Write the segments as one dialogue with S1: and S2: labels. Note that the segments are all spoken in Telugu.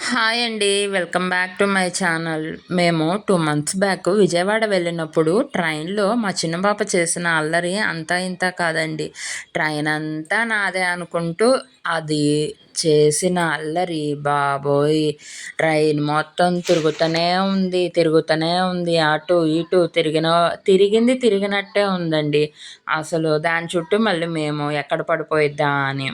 S1: హాయ్ అండి. Welcome back to my channel. మేము 2 మంత్స్ బ్యాక్ విజయవాడ వెళ్ళినప్పుడు ట్రైన్‌లో మా చిన్న పాప చేసిన అల్లరి అంతా ఇంత కాదండి. ట్రైన్ అంతా నాదే అనుకుంటూ అది చేసిన అల్లరి బాబోయ్! ట్రైన్ మొత్తం తిరుగుతూనే ఉంది. అటు ఇటు తిరిగినట్టే ఉందండి. అసలు దాని చుట్టూ మళ్ళీ మేము ఎక్కడ పడిపోయిద్దా అని.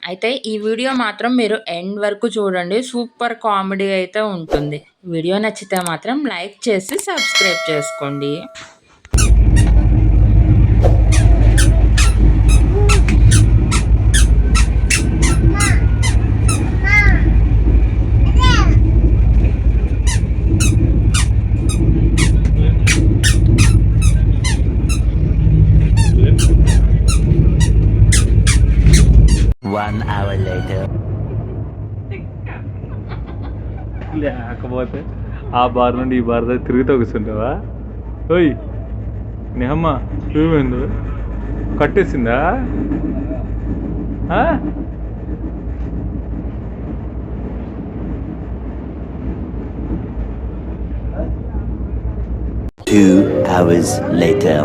S1: అయితే ఈ వీడియో మాత్రం మీరు ఎండ్ వరకు చూడండి. సూపర్ కామెడీ అయితే ఉంటుంది. వీడియో నచ్చితే మాత్రం లైక్ చేసి సబ్స్క్రైబ్ చేసుకోండి.
S2: 1 hour later.
S3: లేకపోతే ఆ బార్ నుండి ఈ బార్ దగ్గర తిరుగుతూ కూర్చుంటావా? ఓయ్ నేహమ్మ ఏమైంది? కట్టేసిందా? ఆ?
S2: 2 hours later.